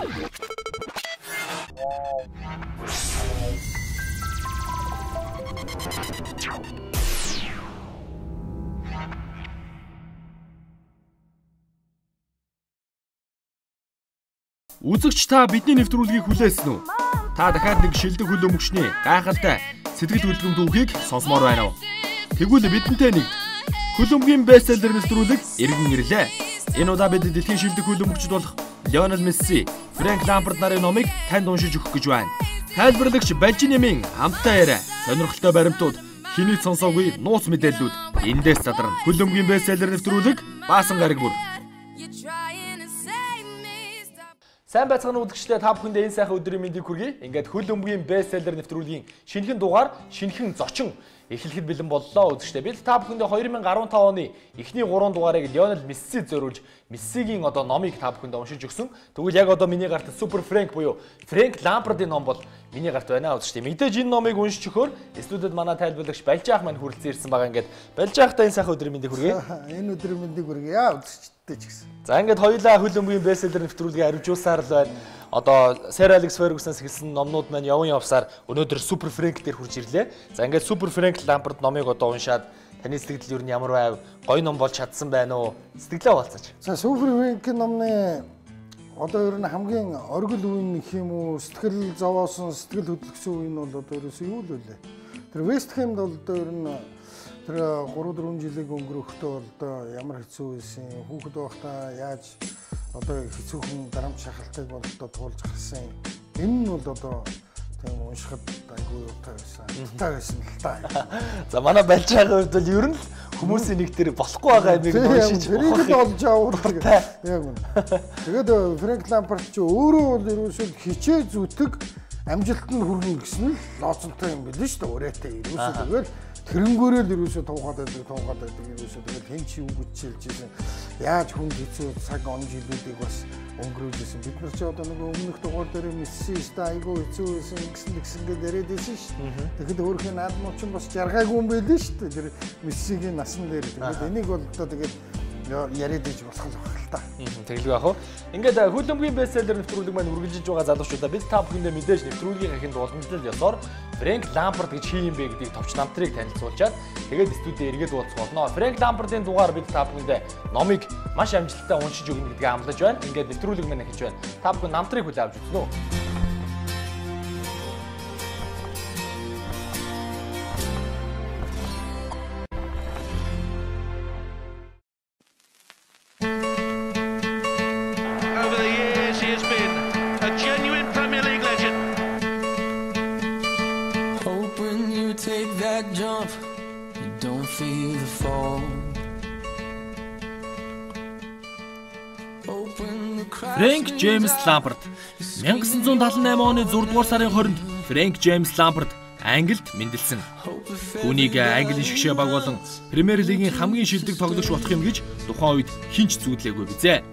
Үзэгч та бидний нэвтрүүлгийг хүлээсэн үү? Та дахиад нэг шилдэг хөлөөмөгчний гайхалтай сэтгэл хөдлөмж түүхийг сонсомоор байна уу? Тэгвэл бидэнтэй нэг хөлөмгийн бестселлер нэвтрүүлэг иргэн ирлээ. Энэ удаа бид дэлхийн шилдэг хөлөөмөгчд болох Лионел Месси, Фрэнк Лампард нарын номыг танд уншиж өгөх гэж байна. Тайлбарлагч Балжинемийн хамтаа яриа, сонирхолтой баримтууд, хэний сонсоогүй нууц мэдээллүүд эндээс задарна. Хөлөмгийн бестселлер нэвтрүүлэг Баасан гараг бүр. Сайн байцгаана үзэгчдээ, та бүхэндээ энэ сайхан өдрийн мэндийг хүргэе. Ингээд хөлөмгийн бестселлер нэвтрүүлгийн шинэхэн дугаар, шинэхэн зочин эхлэхэд бэлэн боллоо үзэгчдээ. Бид та бүхэндээ 2015 оны эхний 3 дугаарыг Лионел Месси зориулж, Мессигийн одоо номыг та бүхэндээ уншиж өгсөн. Тэгвэл яг одоо миний гарт Супер Фрэнк буюу Фрэнк Лампардын ном бол миний гарт байна үзэгчдээ. Мэдээж энэ номыг уншиж өгөхөөр студид манай тайлбарлагч Балжаах маань хүрэлцэн ирсэн байгаа. Ингээд Балжаахтай энэ сайхан өдрийн мэндийг хүргэе. Энэ өдрийн мэндийг хүргэе үзэгчдээ. За ингээд хоёулаа хөлөмгийн бестселлер нэвтрүүлгийг арвижуулсаар л байна. Одоо Сэр Алекс Фергюсонс хэлсэн номнууд маань явсаар өнөөдөр Супер Фрэнк дээр хурж ирлээ. За ингээд Супер Фрэнк Лампард номыг одоо уншаад таны сэтгэл юу ямар байв? Гоё ном болж чадсан байна уу? Сэтгэлээ хуваалцаач. За Супер Фрэнкийн номны одоо ер нь хамгийн оргил үе гэх юм уу, сэтгэл зовоосон, сэтгэл хөдлөсөн үе нь бол одоо ерөөсөө юу л вэ? Тэр Вест Хэмд бол одоо ер нь тэр 3-4 жилиг өнгөрөхдөө бол одоо ямар хэцүү байсан, хүүхэд байхдаа яаж одоо хэцүүхэн дарамт шахалтыг бол одоо туулж гарсан. Энэ нь бол одоо тийм уншихад айгүй утаа байсан. Утаа байсан л та. За манай Балжаагийн хувьд бол ер нь хүмүүсийн нэг тэр болохгүй байгаа юмыг уншиж тэрийг олж авах яг үнэ. Тэгээд Фрэнк Лампард ч өөрөө бол ерөөсөө хичээ зүтг амжилтанд хүрнэ гэсэн нь лооцонтой юм билээ шүү дээ. Өрөөтэй ерөөсөө тэгэл тэрнгөөрөө л ерөөсөө туугаад байдаг ерөөсөө тэгэл хэн чи юу гэж хэлжсэн. Яаж хүн хэцүү цаг он жилүүдийг бас өнгөрөөжсэн. Бид нар ч одоо нэг өмнөх дугаар дээр Месси ста айгүй хэцүү байсан гэсэн гээд яриад байсан шүү дээ. Тэгэхэд өөрхийн наадмууд ч бас жаргаагүй юм байлээ шүү дээ. Тэр Мессигийн насан дээр. Тэгээд энийг бол одоо тэгээд яриад иж болох л байна л та. Тэглгүй яах вэ? Ингээд хөлөмгийн бестселлер нэвтрүүлэг маань үргэлжилж байгаа залуучуудаа бид та бүхэндээ мэдээж нэвтрүүлгийн ахинд уламжлал ёсоор Фрэнк Лампард гэж хин юм бэ гэдгийг товч намтрыг танилцуулчаад тэгээд студид эргээд уулзах болно. Фрэнк Лампардын дугаар бид та бүхэндээ номыг маш амжилттай уншиж өгнө гэдгийг амлаж байна. Ингээд нэвтрүүлэг маань эхэлж байна. Та бүхэн намтрыг хүлээн авч үзнэ үү? Фрэнк Джеймс Лампард 1978 оны 6 дугаар сарын 20-нд Фрэнк Джеймс Лампард Англид мэндэлсэн. Түүнийг Английн шгшээ баг болон Премьер Лигийн хамгийн шилдэг тоглогч болох юм гэж тухайн үед хинч зүүдлээгүй бизээ.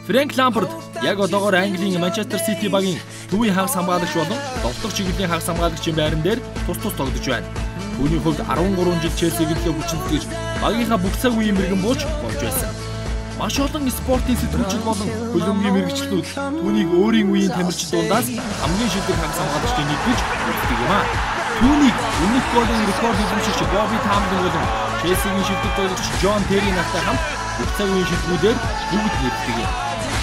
Фрэнк Лампард яг одоогоор Английн Манчестер Сити багийн төвийн хагас хамгаалагч болон довтлох чиглэлийн хагас хамгаалагчийн байран дээр тус тоглож байна. Түүний хувьд 13 жил Челсигийн төлөө хүчилтгэж багийнхаа бүх цаг үеийн мэрэгэн бууч болж байсан. Маш олон спортын сэтгүүлчид болон хөлөмгийн мэрэгчлүүд түүнийг өөрийн үеийн тамирчид дундаас хамгийн шилдэг хагас хамгаалагчдын нэг гэж үздэг юм аа. Түүнийг өмнөх голын рекорд эзэмшигч Бобби Тамлин болон Челсигийн шилдэг тоглогч Джон Терри нартай хамт бүх цаг үеийн шилдэгүүдээр бүгд нэгдэг юм.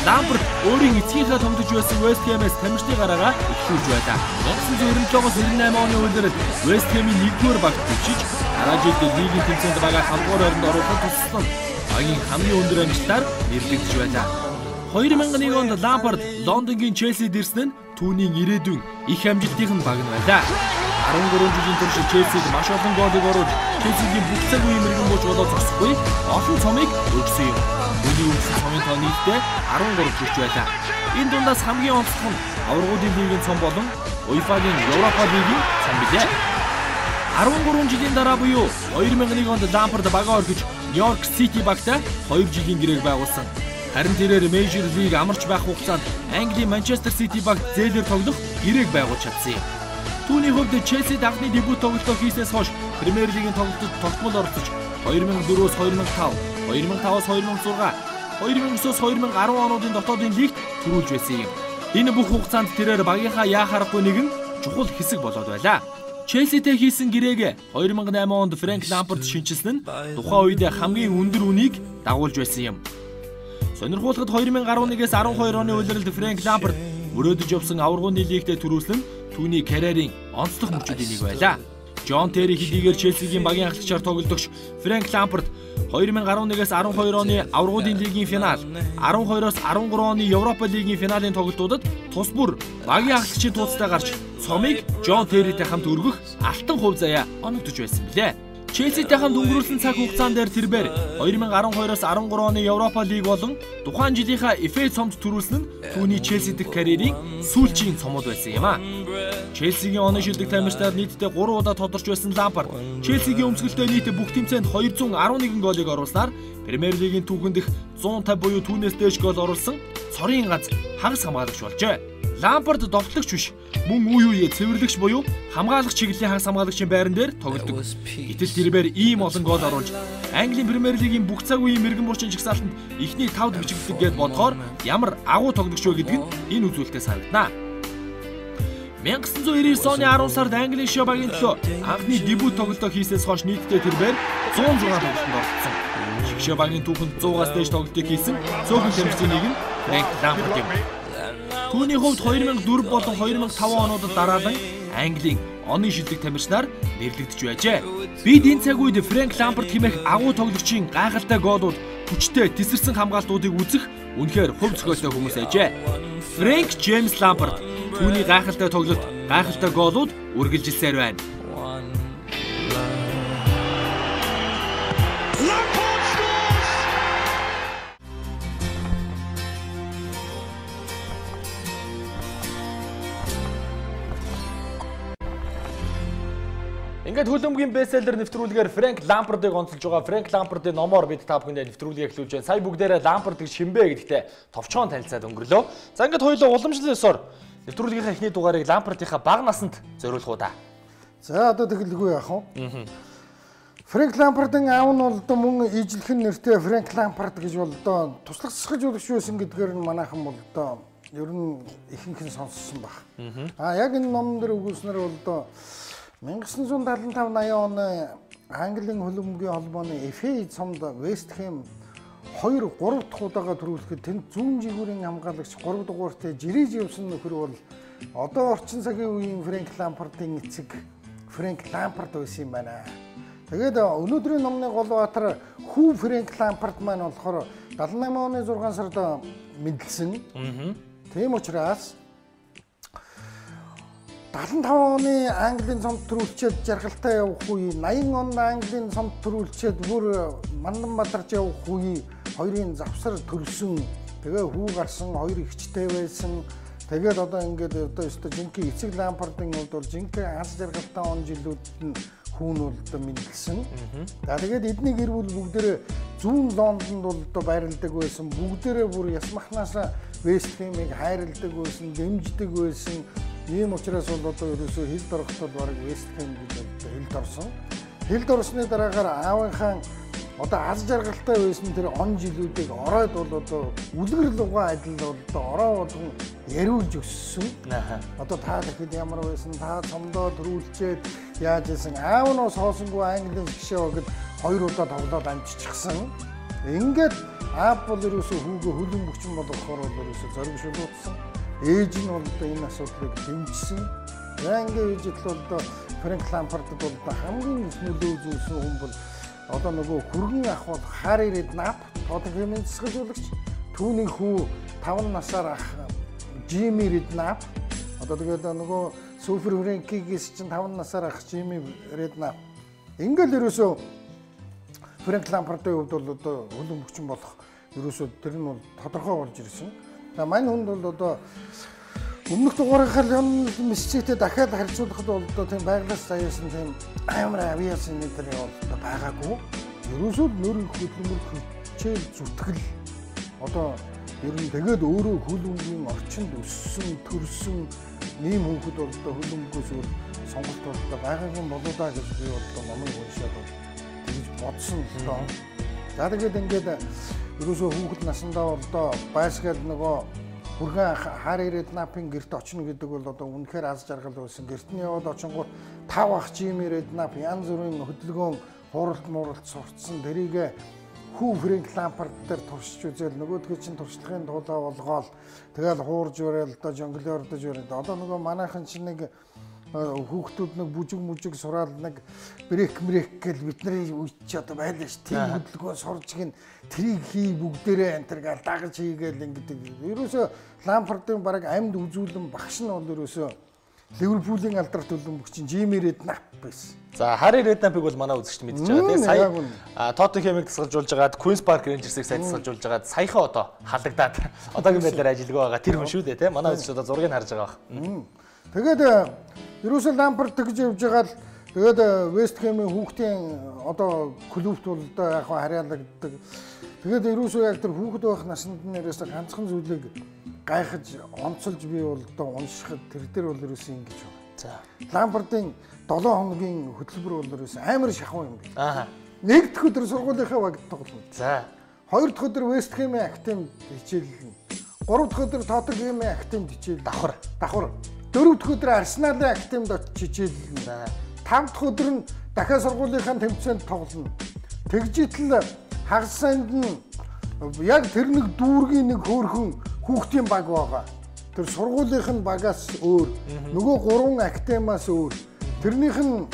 Лампард өөрийн эцгийнхээ тоглож байсан Вест Хэмээс тамирчдын гараагаа эхлүүлж байлаа. 1997-98 оны үеэр Вест Хэмийн 1-р багт бичиж, дараа жил лигийн тэмцээнд байгаа халдвар оронд оруулахад туссан багийн хамгийн өндөр амжилтаар нэрлэгдэж байлаа. 2001 онд Лампард Лондонгийн Челсид ирсэн нь түүний ирээдүйн их амжилтын баг нь байлаа. 13 жилийн турш Челсид маш олон гоолыг оруулж, Челсигийн бүх цаг үеийн мэрэгэн бууч болоод зогсохгүй олон цомыг өгсөн юм. Түүний өгсөн цомын тоо нийтдээ 13 хүрч байлаа. Энэ дундаас хамгийн онцлог нь аваргуудын лигийн цом болон УЕФА-гийн Европа лигийн цом билээ. 13 жилийн дараа буюу 2001 онд Лампард багаа орхиж Нью-Йорк Сити багтай 2 жилийн гэрээг байгуулсан. Харин тэрээр Мейжер лиг амарч байх хугацаанд Английн Манчестер Сити багт зээлээр тоглох гэрээг байгуулж чадсан юм. Түүний хувьд Челсид анхны дебют тоглолтоо хийснээс хойш Премьер Лигийн тоглолтод тогтмол оролцож 2004-өөс 2005, 2005-аас 2006, 2009-өөс 2010 онуудын дотоодын лигт төрүүлж байсан юм. Энэ бүх хугацаанд тэрээр багийнхаа яахаарахгүй нэгэн чухал хэсэг болоод байлаа. Челситэй хийсэн гэрээг 2008 онд Фрэнк Лампард шинжилсэн нь тухайн үед хамгийн өндөр үнийг дагуулж байсан юм. Сонирхолтой 2011-ээс 12 оны улиралд Фрэнк Лампард мөрөөдөж явсан аваргууны лигтээ төрүүлсэн түүний карьерийн онцлог мөчүүдийн нэг байлаа. Жон Терри хэдийгээр Челсигийн багийн ахлагчаар тоглогч Фрэнк Лампард 2011-ээс 12 оны аваргуудын лигийн финал, 12-оос 13 оны Европа лигийн финалийн тоглолтуудад тус бүр багийн ахлагчийн тууцтай гарч цомыг Жон Территэй хамт өргөх алтан хувь заяа оногдож байсан билээ. Челситэй хамт өнгөрүүлсэн цаг хугацаанд дээр тэрбээр 2012-оос 13 оны Европа лиг болон тухайн жилийнхаа FA цомд төрүүлсэн нь түүний Челси дэх карьерийн сүүлчийн цомод байсан юм а. Челсигийн оны шилдэг тамирчдаар нийтдээ 3 удаа тодорч байсан Лампард Челсигийн өмсгөлтэй нийт бүх тэмцээнд 211 голыг оруулснаар Премьер лигийн түүхэнд их 150 буюу түүнээс дээш гол оруулсан цорын ганц хагас хамгаалагч болжээ. Лампард довтлогч биш, мөн үе үе цэвэрлэгч буюу хамгаалагч чиглэлийн хагас хамгаалагчийн байран дээр тоглодог. Гэтэл тэрээр ийм олон гол оруулж Английн Премьер лигийн бүх цаг үеийн мэрэгэн бурчин жигсаалтанд ихний 5-д бичигддэг гэж бодохоор ямар агуу тоглогч вэ гэдг нь энэ үзүүлэлтээс харагдана. 1999 оны 10 сард Английн Шабагийн төлөө анхны дебют тоглолтоо хийснээс хойш нийтдээ тэрээр 106 тоглолтод оролцсон. Шабагийн түүхэнд 100-аас дээш тоглолтыг хийсэн цөөхөн тамирчдын нэг нь Фрэнк Лампард юм. Түүний хувьд 2004 болон 2005 онуудад дараалан Английн оны шилдэг тамирчнаар нэрлэгдэж байжээ. Бид энэ цаг үед Фрэнк Лампард хэмээх агуу тоглогчийн гайхалтай гоолууд, хүчтэй тесэрсэн хамгаалтуудыг үзэх үнэхээр хувь зохиолтой хүмүүс ажээ. Фрэнк Джеймс Лампард түүний гайхалтай тоглолт, гайхалтай гоолууд үргэлжилсээр байна. Ингээд хөлбөмбөгийн бестселлер нэвтрүүлгээр Фрэнк Лампардыг онцолж байгаа. Фрэнк Лампардын номоор бид та бүхэндээ нэвтрүүлгийг эхлүүлж байна. Сая бүгдээрээ Лампард гэж хинбэ гэдэгтээ товчхон танилцаад өнгөрлөө. За ингээд хоёулаа уламжлал ёсоор нэвтрүүлгийнхаа эхний дугаарыг Лампардынхаа бага насанд зориулах уу та. За одоо тэгэлгүй яах вэ? Фрэнк Лампардын аав нь бол мөн ижлэхэн нэртэй Фрэнк Лампард гэж бол одоо туслах засгажуулагч байсан гэдгээр нь манайхан бол одоо ер нь ихэнх нь сонссон баг. Яг энэ номон дээр өгүүлснээр бол одоо 1975-80 оны Английн хөлбөмбөгийн холбооны FA цомд Вест Хэм 2-3 дахь удаага төрүүлэхэд тэнд зүүн жигүүрийн хамгаалагч 3 дугаартай жирэж явсан нөхөр бол одоо орчин цагийн үеийн Фрэнк Лампардын эцэг Фрэнк Лампард байсан юм байна. Тэгээд өнөөдрийн номны гол баатар хүү Фрэнк Лампард маань болохоор 78 оны 6 сард мэндэлсэн. Тийм учраас 75 оны Английн цомд төрүүлчихэд жаргалтай явах үе, 80 онд Английн цомд төрүүлчихэд бүр мандан бадарч явах үе хоёрын завсар төрсөн. Тэгээ хүү гарсан, хоёр ихчтэй байсан. Тэгээд одоо ингээд одоо өстө жинхэнэ эцэг Лампардын хувьд бол жинхэнэ аз жаргалтай он жилүүд нь хүүн бол одоо мэндэлсэн. За тэгээд эдний гэр бүл бүгдээрээ зүүн Лондонд бол одоо байрладаг байсан. Бүгдээрээ бүр ясмахнаасаа Вест Хэмийг хайрладаг байсан, дэмждэг байсан. Ийм учраас бол одоо ерөөсөө хилд орохдоо баг Вест Хэм гэж одоо хилд орсон. Хилд орсны дараагаар аавынхаа одоо аз жаргалтай байсан тэр он жилүүдийг ороод бол одоо үлгэр лугаа адил бол одоо ороо болгон яриулж өссөн. Одоо та дахид ямар байсан, та цомдоо төрүүлчихэд яаж ийсэн, аав нь соосонгүй Английн гişээ гэд 2 удаа тоглоод амжчихсан. Ингээд аав бол ерөөсөө хүүгээ хөлбөмбөгчин болгохоор бол ерөөсөө зоригшуулсан. Ээж нь бол одоо энэ асуудлыг дэмжсэн. Англи ээжд бол одоо Фрэнк Лампардд бол хамгийн их нөлөө үзүүлсэн хүн бол одоо нөгөө хүргэн ах бол Харри Реднап, Тоттенхэмийн засгажуулагч, түүний хүү 5 насаар ах Жими Реднап, одоо тэгээд нөгөө Супер Фрэнкигээс чинь 5 насаар ах Жими Реднап. Ингээл ерөөсөө Фрэнк Лампардын хувьд бол одоо хөлбөмбөгчин болох ерөөсөө тэр нь бол тодорхой болж ирсэн. За мань хүнд бол одоо өмнөх дугаарынхаа Лионел Месситэй дахиад харьцуулахад бол одоо тийм байглаас заяасан тийм амар авиасын нэг төрлийн бол одоо байгаагүй. Ерөөсөө нөр хөдөлмөр хичээл зүтгэл одоо ер нь тэгээд өөрөө хөлбөмбөгийн орчинд өссөн, төрсөн нэм хүүхэд бол одоо хөлбөмбөгөөс өөр сонголт бол одоо байгаагүй болоо да гэж би бол одоо номыг уншаад бол тэгж бодсон л доо. За тэгээд ингээд ерөөсөө хүүхэд насандаа бол одоо байсгаад нөгөө Хүрхэн хар ирээд напын гэрт очно гэдэг бол одоо үнэхээр аз жаргал байсан. Гэртний яваад очингууд 5 ах жим ирээд нап янз бүрийн хөдөлгөөн хуралт муралт сурцсан дэрийг хүү Фрэнк Лампард дээр туршиж үзэл нөгөөдгөө чинь туршлагын дулаа болгоол тэгэл хуурж өрөөл одоо жонглердож өрөөд одоо нөгөө манайхан чинь нэг хүүхдүүд нэг бүжиг сураал нэг брейк гэл бидний үеч одоо байлаа ш. Тийм хөдөлгөөн сурж гин трийг хий бүгдээрээ энэ төр гал дагаж хийгээл ингэдэг. Ерөөсө Лампардын баг амьд үзүүлэн багш нь бол ерөөсө Ливерпулийн алдар төлөвлөгч Жимирэд нап байсан. За Харри Реднапыг бол манай үзэгч мэдж байгаа тийм сая Тоттенхэмийг тасгалжуулж байгаад Queen's Park Rangers-ыг сая тасгалжуулж байгаад саяхан одоо халагдаад одоогийн байдлаар ажиллагаа байгаа тэр хүн шүү дээ тийм манай үзэгч одоо зургийг харж байгаа баг. Тэгээд ерөөсөө Лампард тэгж явж байгаа л тэгээд West Ham-ийн хүүхдийн одоо клубт бол одоо яг харьяалагддаг. Тэгээд ерөөсөө яг тэр хүүхэд байх наснд нэрээс ганцхан зүйлийг гайхаж онцолж би бол одоо уншихад тэр дээр бол ерөөсөө ингэж байна. За. Лампардын 7 хоногийн хөтөлбөр бол ерөөсөө амар шахуу юм байна. Нэг дэх өдөр сургуулийнхаа багт тоглоно. За. Хоёр дахь өдөр West Ham-ийн актемд хичээллэн. Гурав дахь өдөр Тоттенхэмийн актемд хичээл. Давхар. Дөрөв дахь өдөр Арсеналын актемд очиж хичээллэн. 5 дахь өдөр нь дахиад сургуулийнхаа тэмцээнд тоглоно. Тэгжитэл хагас санд нь яг тэр нэг дүүргийн нэг хөөрхөн хүүхдийн баг байгаа. Тэр сургуулийнх нь багаас өөр. Нөгөө 3 актемаас өөр. Тэрнийх нь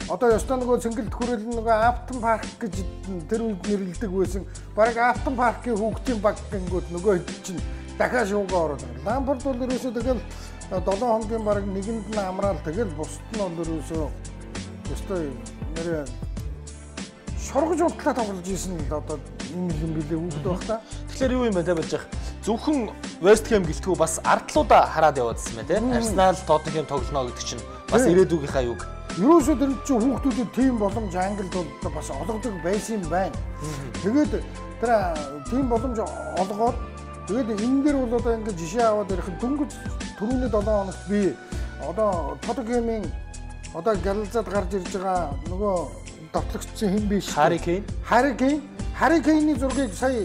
одоо ёстой нөгөө цэнгэлд хүрэл нөгөө Аптон парк гэж тэр үед нэрлэдэг байсан. Бараг Аптон паркийн хүүхдийн баг гингүүд нөгөө чинь дахиад шуугаа ороод. Лампард бол ерөөсөө тэгэл 7 хоногийн бараг нэгэнд нь амраал тэгэл бусд нь бол ерөөсөө ёстой нэр шоргож унтлаа тоглож ийсэн л одоо юм билээ хүүхэд байх та. Тэгэхээр юу юм бэ те болж байгаа. Зөвхөн West Ham гэлтгүү бас ардлуудаа хараад яваадсан байна те. Arsenal Tottenham тоглоно гэдэг чинь бас ирээдүгийнхаа юг. Ерөөсөө тэр чинь хүүхдүүдэд тийм боломж Англид бол бас олгодог байсан юм байна. Тэгээд тэр тийм боломж олгоод тэгээд энэ дээр бол одоо ингээд жишээ аваад ярих дөнгөж түрүүний 7 хоногт би одоо Tottenham-ийн одоо галзаад гарч ирж байгаа нөгөө довтлогчсон хэн биш Harry Kane-ийн зургийг сая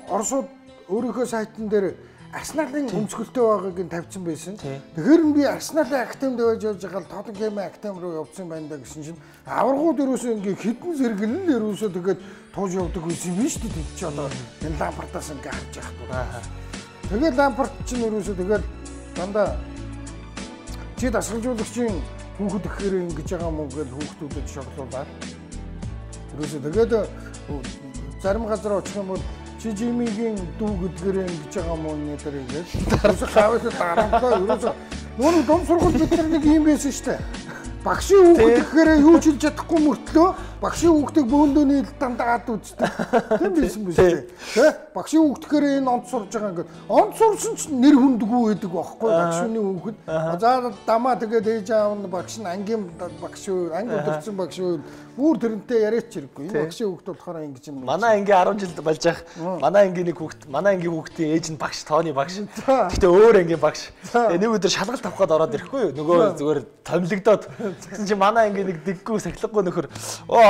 Оросууд өөрийнхөө сайтн дээр Арсеналын өмсгөлтэй байгааг нь тавьсан байсан. Тэгэхээр би Арсеналын актемд явж байгаа л Тоттенхэмийн актем руу явсан байна да гэсэн чинь аваргууд ерөөсөө ингээ хитэн зэрэглэл ерөөсөө тэгээд тууж явдаг байсан юм шүү дээ. Чи одоо энэ Лампартаас ингээ харж яах вэ? Тэгээд Лампарт чинь ерөөсөө тэгээд дандаа чи дасгалжуулагчийн хүүхэд ихээр ингэж байгаа юм уу гэж хүүхдүүдэд шоглуулаад ерөөсөө тэгээд зарим газар очих юм бол чи Жимигийн дүү гэдгээр ингэж байгаа юм уу нэтэр ингэж ерөөсөө хаваад дарамтлаа ерөөсөө нүүр дом сургууль бид нар нэг юм байсан шүү дээ. Багшийн хүүхэд ихээр юу ч хэлж чадахгүй мөртлөө багшийн хүүхдийг бөөндөөний дандаад үздэг. Тийм байсан биз дээ. Тэ? Багшийн хүүхдгээр энэ онц сурж байгаа ингээд онц сурсан ч нэр хүндгүй байдаг байхгүй багшууны хүүхэд. За дамаа тэгээд ээж аав нь багш нь ангийн багш уу, анги өдөрцөн багш уу бүр тэрнтэй яриач хэрэггүй. Энэ багшийн хүүхд болохоор ингэж юм. Манай анги 10 жил болж байх. Манай ангийн нэг хүүхд, манай ангийн хүүхдийн ээж нь багш, тооны багш. Гэхдээ өөр ангийн багш. Тэгээ нэг өдөр шалгалт авах гээд ороод ирэхгүй юу? Нөгөө зүгээр томилогдоод тэгсэн чи манай ангийн нэг дэггүй сахилгагүй нөхөр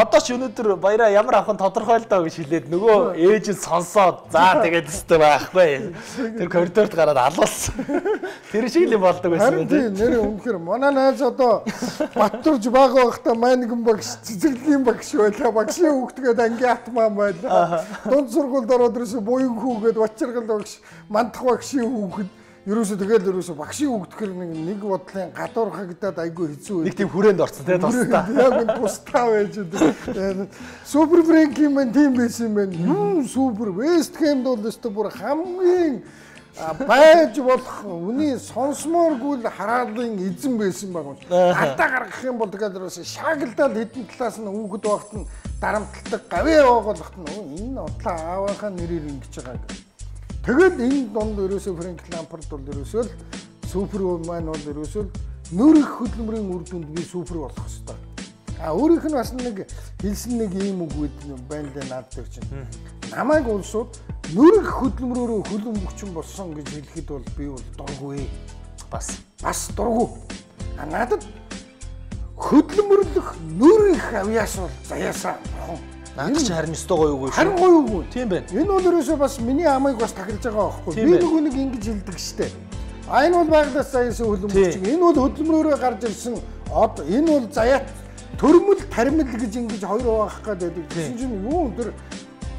одоо ч өнөөдөр баяраа ямар авах нь тодорхой л доо гэж хэлээд нөгөө ээж нь сонсоод за тэгээд өстэй байхгүй. Тэр коридорт гараад алуулсан. Тэр шиг л юм болдог байсан тийм нэр үнэхээр манай найз одоо Баттурж бага байхдаа маань нэгэн багш цэцэглэлийн багш байлаа. Багшийн хүүхдгээд ангийн атман байлаа. Дунд сургуульд ороод ирсэн буян хүүгээд Вачиргал багш, мандах багшийн хүүхэд ерөөсө тэгэл ерөөсө багшийн хүүхдгэр нэг бодлын гадуур хагдаад айгүй хэцүү. Нэг тийм хүрээнд орсон те тусдаа. Яг энэ тусдаа байж дээ. Супер Фрэнкийн мэн тийм байсан юм байна. Юу супер West Ham-д бол өстө бүр хамгийн байж болох үний сонсмооргүй хараалын эзэн байсан баг. Алдаа гаргах юм бол тэгэл ерөөсө шаагилдаад хэдэн талаас нь хүүхэд багт нь дарамтлагдаг гавь явуулахт нь энэ одлоо аавынхаа нэрээр ингэж байгаа гэх. Тэгэл энэ донд ерөөсөө Фрэнк Лампард бол ерөөсөө л супермен бол ерөөсөө нөрөх хөдөлмөрийн үр дүнд би супер болох хэвээр. Өөрийнх нь бас нэг хэлсэн нэг ийм үг байна лээ над дээр чинь. Намайг улсууд нөрөх хөдөлмөрөөрөө хөлбөмбөгчин болсон гэж хэлэхэд бол би бол дургүй. Бас дургүй. Надад хөдөлмөрлөх нөрөх авьяас бол заяасаа Наад чи харин өстой гоё үгүй шүү. Харин гоё үгүй. Тийм байна. Энэ бол ерөөсөө бас миний амайг бас тахилж байгаа байхгүй. Тийм Би байна. нөгөө нэг ингэж хэлдэг штэ. А энэ бол байгалаас заяасан хөлбөмбөг чинь. Энэ бол хөдөлмөрөөрөө гарч ирсэн. Одоо энэ бол заяат төрмөл таримл гэж ингэж хоёр хуваах гэдэг. Тэгсэн чинь юу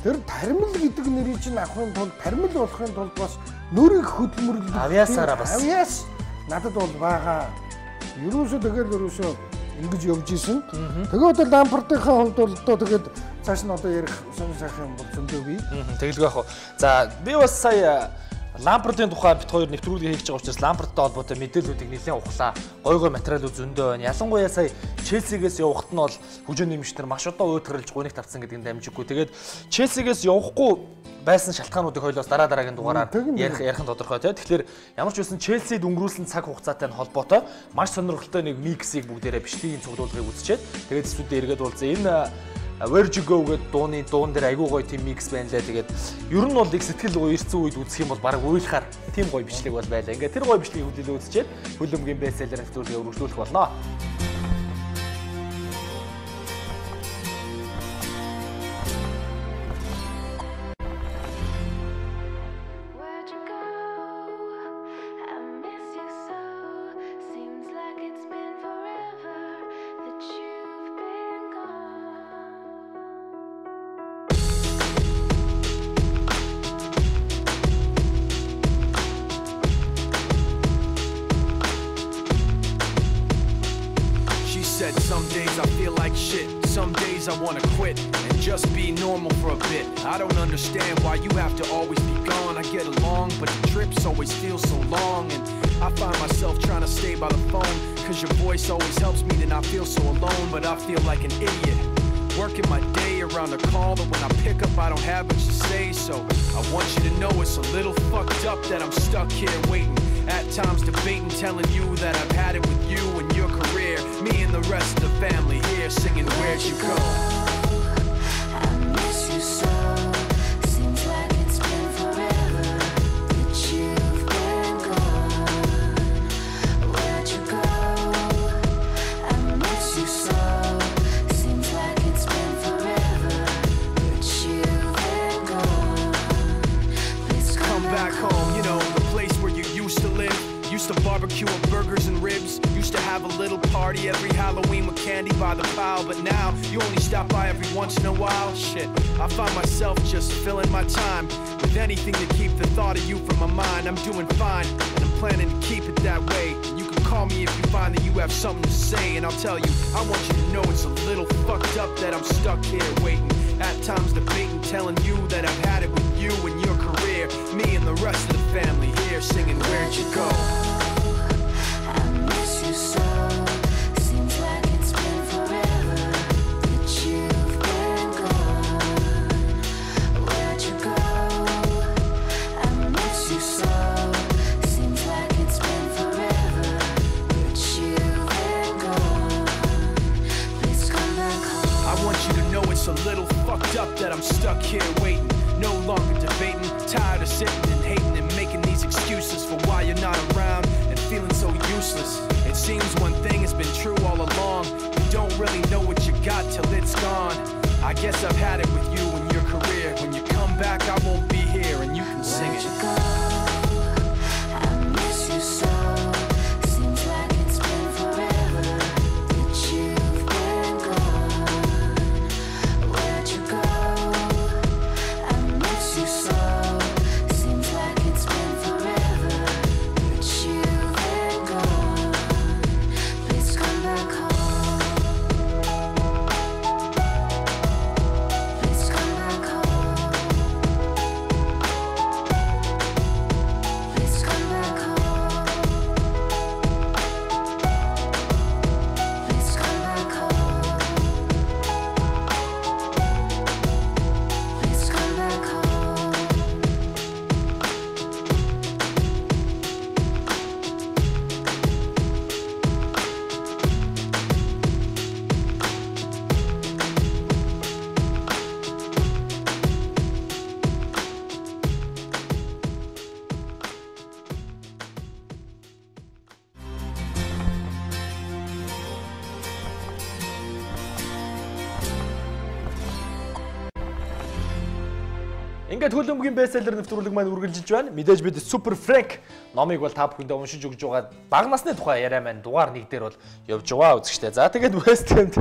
тэр таримл гэдэг нэрийг чинь авахын тулд таримл болохын тулд бас нөрийг хөдөлмөрлөх авьяасаараа бас авьяас надад бол байгаа. Ерөөсөө ингэж явж исэн. Тэгээд одоо лампартынхаа хувьд бол одоо тэгээд цааш нь одоо ярих сонир сайхан юм бол зөндөө бий. Тэгэлгүй яах вэ? За би бас сая лампартын тухай бит хоёр нэвтрүүлгээ хийж байгаа учраас лампарттай холбоотой мэдээллүүдийг нэлээд ухлаа. Гой материалууд зөндөө байна. Ялангуяа сая Челсигээс явахт нь бол хүжээний эмчнэр маш одоо уйтгарч гуниг тавцсан гэдэг нь дамжиггүй. Тэгээд Челсигээс явахгүй байсан шалтгаануудыг хоёлоос дараагийн дугаараар ярих нь тодорхой тийм. Тэгэхээр ямар ч байсан Челсид өнгөрүүлсэн цаг хугацаатай нь холбоотой маш сонирхолтой нэг миксийг бүгдээрээ бичлэгийн цуглуулгыг үзчихээд тэгээд студид эргээд уулзсан. Энэ Where you go гэдэг дуун дээр айгүй гоё тийм микс байна лээ. Тэгээд ер нь бол их сэтгэл гоё ирсэн үед үзэх юм бол баг уйлахаар тийм гоё бичлэг бол байлаа. Ингээд тэр гоё бичлэгийг хөдөлгөөн үзчихэд хөлбөмбөгийн бестселлер нэвтрүүлгээ өргөжлүүлэх болно. Some days I feel like shit, some days I wanna quit and just be normal for a bit. I don't understand why you have to always be gone. I get along, but the trips always feel so long. And I find myself trying to stay by the phone, cause your voice always helps me to not feel so alone. But I feel like an idiot, working my day around a call that when I pick up I don't have much to say. So I want you to know it's a little fucked up that I'm stuck here waiting, at times debating, telling you that I've had it with you and your career. Me and the rest of the family here singing Where'd You Go? I miss you so. Seems like it's been forever that you've been gone. Where'd you go? I miss you so. Seems like it's been forever that you've been gone. Please come Back home, you know, the place where you used to live. Used to barbecue and burgers and ribs. Used to have a little party every Halloween with candy by the pile. But now, you only stop by every once in a while. Shit, I find myself just filling my time with anything to keep the thought of you from my mind. I'm doing fine, and I'm planning to keep it that way. You can call me if you find that you have something to say, and I'll tell you, I want you to know it's a little fucked up that I'm stuck here waiting, at times debating, telling you that I've had it with you and your career. Me and the rest of the family here singing Where'd You Go? I miss you so. Seems like it's been forever that you've been gone. Where'd you go? I miss you so. Seems like it's been forever that you've been gone. Please come back home. I want you to know it's a little fucked up that I'm stuck here waiting, no longer debating, tired of sitting and hating and making these excuses for why you're not around and feeling so useless. It seems one thing has been true all along. You don't really know what you got till it's gone. I guess I've had it with you and your career. When you come back, I won't be here and you can sing Where'd it. you go? I miss you so. Seems like it's been forever that you've been gone. Where'd you go? I miss you so. Seems like it's been forever that you've been gone. Please come back home. Please come back home. Ингээд хөлбөмбөгийн бестселлер нэвтрүүлэг маань үргэлжилж байна. Мэдээж бид Super Frank номыг бол та бүхэндээ уншиж өгж байгаа. Бага насны тухай яриа маань дугаар 1 дээр бол явж байгаа үзэгчтэй. За тэгээд West Ham-д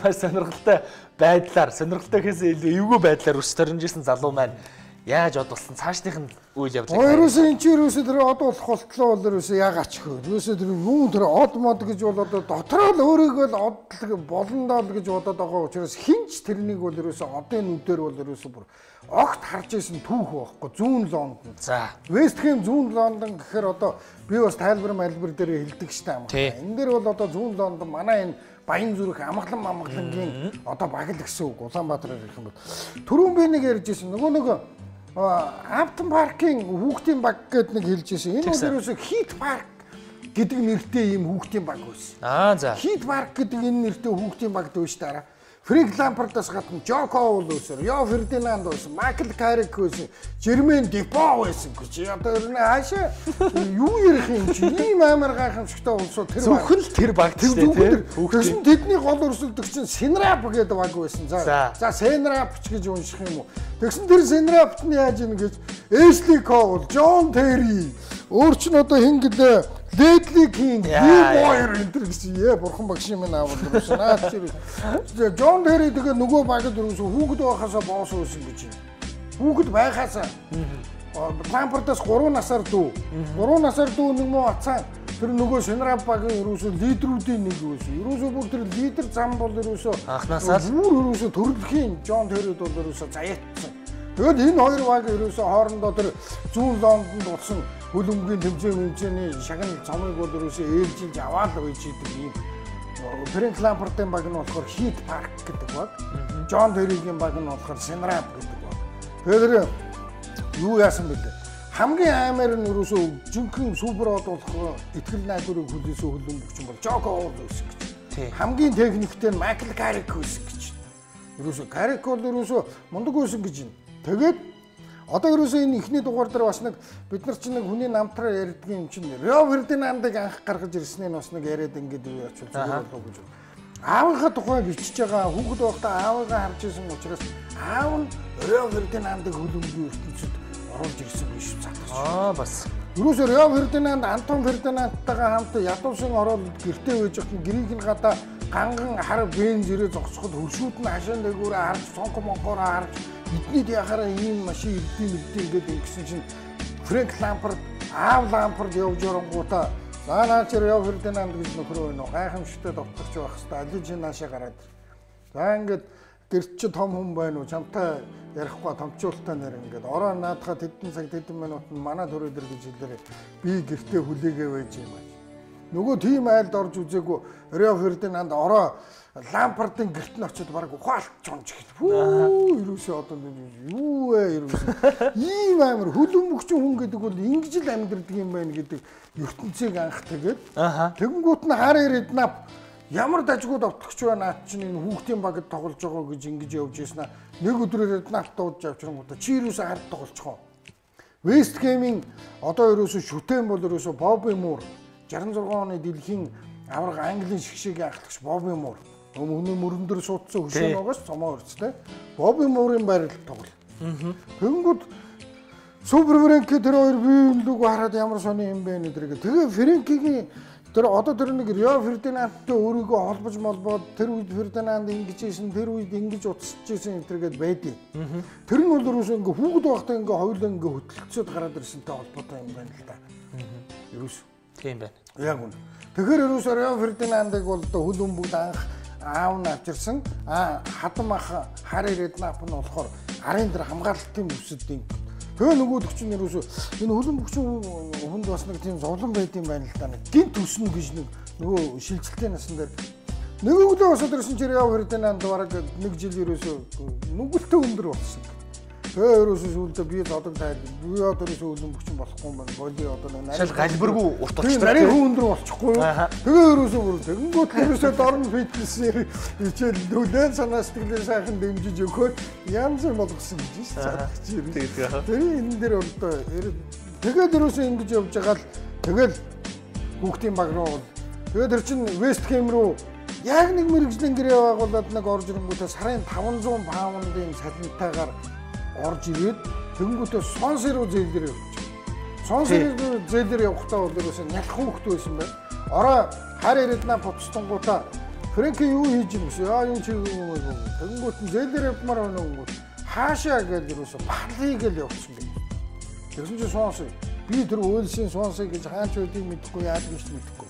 маш сонирхолтой байдлаар, сонирхолтой гэхээс илүү эвгүй байдлаар өс төрнжсэн залуу маань яаж одолсон цаашдынх нь үйл явдлыг. Ерөөсөө энэ чинь ерөөсөө тэр од болох болтлоо бол ерөөсөө яагаад ч хөө. Ерөөсөө тэр юу тэр од мод гэж бол одоо дотроо л өөрийгөө л од болондоо л гэж бодоод байгаа учраас хинч тэрнийг бол ерөөсөө одын нүдээр бол ерөөсөө бүр огт харж исэн түүх байхгүй зүүн Лондон. За. West Ham зүүн Лондон гэхээр одоо би бас тайлбар дээр хэлдэг штэ юм. Энэ дээр бол одоо зүүн Лондон манай энэ Баян зүрх амгалангийн одоо баг л гэсэн үг Улаанбаатараар ирэх юм бол. Түрүүн би нэг ярьж ирсэн нөгөө Hampton Park-ийн хүүхдийн баг гэдэг нэг хэлж ирсэн. Энэ бол ерөөсөө Heath Park гэдэг нэртэй ийм хүүхдийн баг байсан. За. Heath Park гэдэг энэ нэртэй хүүхдийн баг дөөш дараа. Frank Lampard-аас гадна Joe Cole байсан, Rio Ferdinand байсан, Michael Carrick байсан, Jermaine Defoe байсан гэж. Одоо энэ хаашаа юу ярих юм чи? Ийм амар гайхамшигтай улсууд тэр баг. Зөвхөн л тэр баг ч тийм. Тэгсэн тэдний гол өрсөлдөг чинь Senrap гэдэг баг байсан. За Senrap ч гэж унших юм уу? Тэгсэн тэр Senrap нь яаж ийн гэж Ashley Cole, John Terry өөр ч н одоо хин гэлээ Ledley King, Moyer энэ гэсэн бурхан багш юм аавал гэсэн. Наад чи John Terry тэгээ нөгөө багт өрөөсө хүүхэд байхасаа боос үүсэн гэж юм. Хүүхэд байхасаа Lampard-аас 3 насаар дүү. 3 насаар дүү нэг муу ацаа тэр нөгөө Senrap багийн өрөөсө лидерүүдийн нэг байсан. Өрөөсө бүр тэр лидер зам бол өрөөсө анханасаа бүр өрөөсө төрөлхийн John Terry-д бол өрөөсө заяатсан. Тэгэл энэ хоёр баг өрөөсө хоорондоо тэр зүүн Лондонд болсон хөлбөмбөгийн тэмцээний шагнал цомыг бол ерөөсөө ээлжилж аваад байж идэг юм. Frank Lampard-ын баг нь болохоор Heath Park гэдэг баг. John Terry-гийн баг нь болохоор Senrap гэдэг баг. Тэгэхээр юу яасан бэлээ? Хамгийн аймаар нь ерөөсөө жинхэнэ супер од болох итгэл найдварыг хүлээсэн хөлбөмбөгч бол Joe Cole байсан гэж. Хамгийн техниктэй нь Michael Carrick байсан гэж. Ерөөсөө Carrick бол ерөөсөө мундаг байсан гэж юм. Тэгээд одоо ерөөсөө энэ ихний дугаар дээр бас нэг бид нар чинь нэг хүний намтраа ярьдаг юм чинь Rio Ferdinand-ыг анх гаргаж ирснээр бас нэг яриад ингээд юу яач зүгээр болов гэж. Аавынхаа тухай бичиж байгаа хүүхэд байхдаа аавыгаа харж исэн учраас аав нь Rio Ferdinand-ыг хөлбөмбөгийн ертөнцид оруулж ирсэн биш цаатгач. Бас. Ерөөсөө Rio Ferdinand Anton Ferdinand-тайгаа хамт ядуусан ороод гэртээ байж байгаа гэрийг нь гадаа ганган хар бенз ирээ зогсоход хөршүүд нь хашаан дээгүүрээ харж сонко монкороо харж эднийд яхаараа ийм машин ирдэм ингээд ингэсэн чинь Frank Lampard аав Lampard явж оронгуудаа наач Rio Ferdinand гэж нөхрөө байна уу гайхамшигтай довторч байх хэвээр алиж наашаа гараад. За ингээд гэрч чи том хүн байна уу чамтай ярихгүй томчуултаа нэр ингээд ороо наадахад тэдэн цаг тэдэн минут манай төрөө дээр гэж хэлээрээ би гэртээ хүлээгээ байж юм байна. Нөгөө тийм айлд орж үзээгүй Rio Ferdinand ороо Lampard-ын гэрт нь очиод баг ухаалч онж гэх. Хүү ерөөсөө одоо юу вэ ерөөсөө ийм амар хөлбөмбөгч хүн гэдэг бол ингэж л амьдрдаг юм байна гэдэг ертөнцийг анх тэгээд тэгэнгүүт нь хар ирээд нав ямар дажгууд автогч байна наад чинь энэ хүүхдийн багт тоглож байгаа гэж ингэж явж ирсэн аа нэг өдрөөр навт дуудаж авчрангуудаа чи ерөөсөө хард тоглочихоо. West Ham-ийн одоо ерөөсөө шүтэн бол ерөөсөө Bobby Moore 66 оны дэлхийн авраг Английн шгшээгийн ахлагч Bobby Moore өмнө мөрөндөр суудсан хөшөө байгаас цомоо өрцтэй Bobby Moore-ын байрлал тоглол. Тэгэнгүүт Super Frank тэр хоёр биелүүг хараад ямар сони юм бэ нэ тэгээ Frank-ийн тэр одоо тэр нэг Rio Ferdinand-тэй өөрийгөө холбож молбоод тэр үед Ferdinand ингэж ийсэн тэр үед ингэж уцсаж ийсэн энэ байдیں۔ Тэр нь бол ерөөсөө ингээ хүүхэд байхдаа ингээ хоёулаа ингээ хөдөлгцөөд гараад ирсэнтэй холбоотой юм байна л да. Ерөөсөө тийм байна. Яг үнэ. Тэгэхээр ерөөсөө Rio Ferdinand-ыг бол хөлбөмбөгд анх аав нь авчирсан. Хадам ах хар ирээд наап нь болохоор арын дээр хамгаалалтын бүсэдийн. Тэгээ нөгөөдөг чинь ерөөсөө энэ хөлбөмбөгч хүнд бас нэг тийм зовлон байд юм байна л да. Гинт өснө гэж нэг нөгөө шилжилтийн насн дээр нэг өглөө босоод ирсэн чинь Rio Ferdinand бараг нэг жил ерөөсөө нүгэлтээ өндөр болсон. Тэгээ ерөөсөө сүүлдээ би зодог тайлбар. Би одоо ерөөсөө хөлбөмбөгч болохгүй юм байна. Боли одоо нэг нарийн галбиргүй урт болчихсон. Нарийн өндөр болчихгүй юу? Тэгээ ерөөсөө бүр тэгэнгүүт ерөөсөө дорн фитнесээр хичээл нүлэн санаа сэтгэлээ сайхан дэмжиж өгөхөд янз бүр болгосон гэж байна. Тэр энэ дээр одоо тэгээд ерөөсөө ингэж явж байгаа л тэгэл хүүхдийн баг руу тэгээд тэр чинь West Ham руу яг нэг мэрэгжлийн гэрээ байгуулад нэг орж ирэнгүүтээ сарын 500 паундын салентайгаар орж ирээд Тэнгүүтээ Сонси руу зээлдэр явж. Сонси руу зээлдэр явахдаа бол ерөөсөө нялх хөөхт байсан байна. Ороо хар ирээднаа буцтангуудаа Фрэнки юу хийж юм бэ? Яа юу чиг юм бэ? Тэнгүүт нь зээлдэр явмаар байна уу? Хаашаа гэж ерөөсөө балыг л явуулсан бэ. Тэгсэн чинь Сонси би тэр Уэлсийн Сонси гэж хаач байдгийг мэдэхгүй яад гэж мэдэхгүй.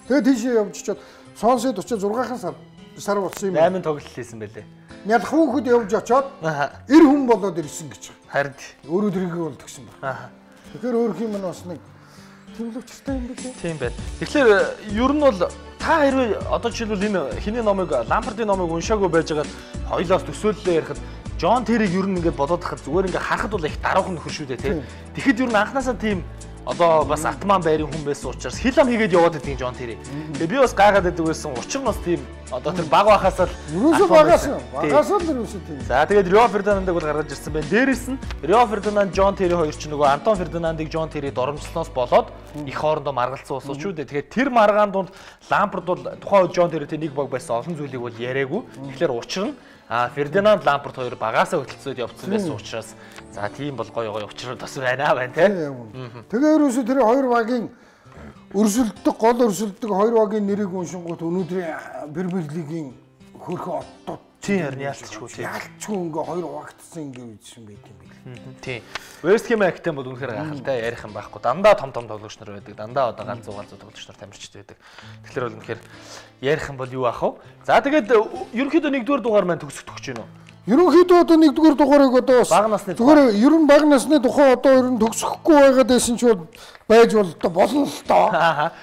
Тэгээд тийшээ явж чад Сонсид 46 сар болсон юм. 8 тоглолт хийсэн байлээ. Нялх хүүхэд явж очоод 90 хүн болоод ирсэн гэж. Харин Өөрөө тэрийг бол тэгсэн байна. Тэгэхээр өөр юм бас нэг тэмлэгчтэй юм билээ. Тийм байна. Тэгэхээр ер нь бол та хэрвээ одоо жишээлбэл энэ хиний номыг Лампардын номыг уншаагүй байж байгаад хоёлоос төсөөллөө ярихад Джон Терриг ер нь ингээд бодоод хахад зүгээр ингээд харахад бол их даруухан нөхөр шүү дээ тий. Тэгэхэд ер нь анханасаа тийм одоо бас атман байрын хүн байсан учраас хил ам хийгээд яваад байдаг Джон Терри. Тэгээ би бас гайхаад байдаг байсан. Учир нь бас тийм одоо тэр баг байхаас л Юусоо багаас л юусоо тийм. За тэгээд Рио Фердинандыг бол гаргаж ирсэн байна. Дээрээс нь Рио Фердинанд, Джон Терри хоёр ч нөгөө Антон Фердинандыг Джон Терри доромжлсноос болоод их хоорондоо маргалцсан ус шүү дээ. Тэгэхээр тэр маргаанд бол Лампард бол тухайн үед Джон Территэй нэг баг байсан олон зүйлийг бол яриаггүй. Тэгэхээр учир нь Фердинанд Лампард хоёр багаасаа хөтөлцөөд явцсан байсан учраас за тийм бол гоё учрууд бас байна тий. Тэгээ ерөөсөө тэр хоёр багийн өрсөлддөг гол өрсөлддөг хоёр багийн нэрийг уншингууд өнөөдрийн Премьер лигийн хөрхөн одод тийм харин яалтчгүй тий. Яалтчгүй ингээ хоёр багтсан ингээ үйдсэн байт юм бил. Тийм. West Ham актен бол үнэхээр гахалтай ярих юм байхгүй. Дандаа том тоглогч нар байдаг. Дандаа одоо ганц зугаал тоглогч нар тамирчтай байдаг. Тэгэхээр бол үнэхээр ярих юм бол юу аах вэ? За тэгээд ерөнхийдөө 1-р дугаар маань төгсөж байна уу? Ерөнхийдөө одоо 1-р дугаарыг одоо бага насны зүгээр ер нь бага насны тухай одоо ер нь төгсөхгүй байгаад байсан ч байж бол одоо болно л доо.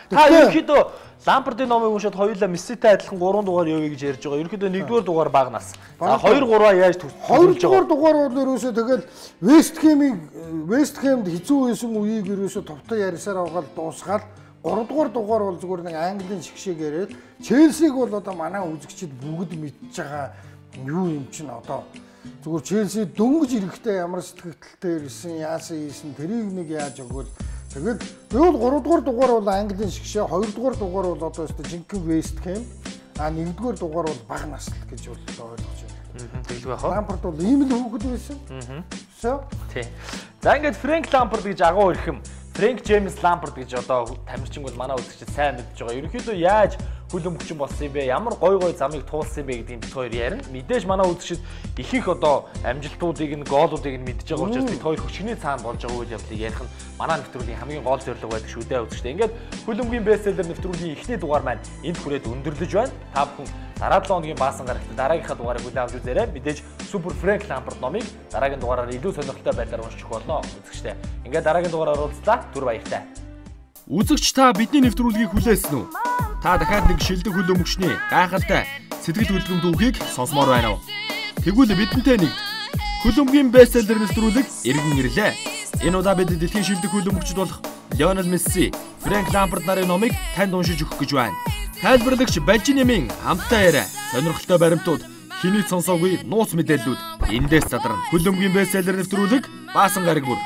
Та ерөнхийдөө Лампардын номыг уншаад хоёулаа Месситэй адилхан 3 дугаар явъя гэж ярьж байгаа. Ерөнхийдөө 1-р дугаар бага нас. 2-3 яаж төгсөж 2-р дугаар бол ерөөсөө тэгэл Вест Хэмд хэцүү байсан үеийг ерөөсөө товтой ярьсаар аваад дуусгаад 3-р дугаар бол зүгээр нэг Английн шигшээг яриад Челсиг бол одоо манай үзэгчид бүгд мэдж байгаа юу юм чин одоо зүгээр Челси дөнгөж ирэхдээ ямар сэтгэлдэлтэй ирсэн яасан ийсэн тэрийг нэг яаж өгвөл тэгэл тэгвэл 3-р дугаар бол Английн шигшээ 2-р дугаар бол одоо өстө жинхэнэ Вест Хэм 1-р дугаар бол бага насл гэж бол ойлгож байна. Тэглэг байх уу? Лампард бол ийм л хүүхэд байсан. Тий. За ингээд Фрэнк Лампард гэж агуу ирхэм Фрэнк Джеймс Лампард гэж одоо тамирчин бол манай үзэгчид сайн мэдж байгаа. Ерөнхийдөө яаж хөл өмгчин болсон юм бэ? Ямар гой замыг туулсан юм бэ гэдгийг бид хоёр ярина. Мэдээж манай үзэгчид ихэнх одоо амжилтуудыг нь гоолуудыг нь мэдж байгаа учраас бид хоёр хөшгөний цаана болж байгаа үйл явдлыг ярих нь манай нэвтрүүлгийн хамгийн гол зорилго байдаг шүү дээ үзэгчдээ. Ингээд хөл өмгийн бестселлер нэвтрүүлгийн эхний дугаар маань энд хүрээд өндөрлөж байна. Та бүхэн дараа 7 хоногийн баасан гарагт дараагийнхаа дугаарыг хүлээн авч үзээрэй. Мэдээж Супер Фрэнк Лампард номыг дараагийн дугаараар илүү сонирхолтой байдлаар уншчих болно үзэгчдээ. Ингээд дараагийн дугаараар уулзлаа. Түр баяртай. Үзэгч та бидний нэвтрүүлгийг хүлээсэн үү? Та дахиад нэг шилдэг хөл өмгчний гайхалтай сэтгэл хөдлөмж түүхийг сонсомоор байна уу? Тэгвэл бидэнтэй нэг хөл өмгийн бестселлер нэвтрүүлэг иргэн ирлээ. Энэ удаа бид дэлхийн шилдэг хөл өмгчд болох Лионел Месси, Фрэнк Лампард нарын номыг танд уншиж өгөх гэж байна. Тайлбарлагч Балжинемийн хамтаа яриа, сонирхолтой баримтууд, хэний сонсоогүй нууц мэдээллүүд эндээс задарна. Хөл өмгийн бестселлер нэвтрүүлэг Баасан гараг бүр.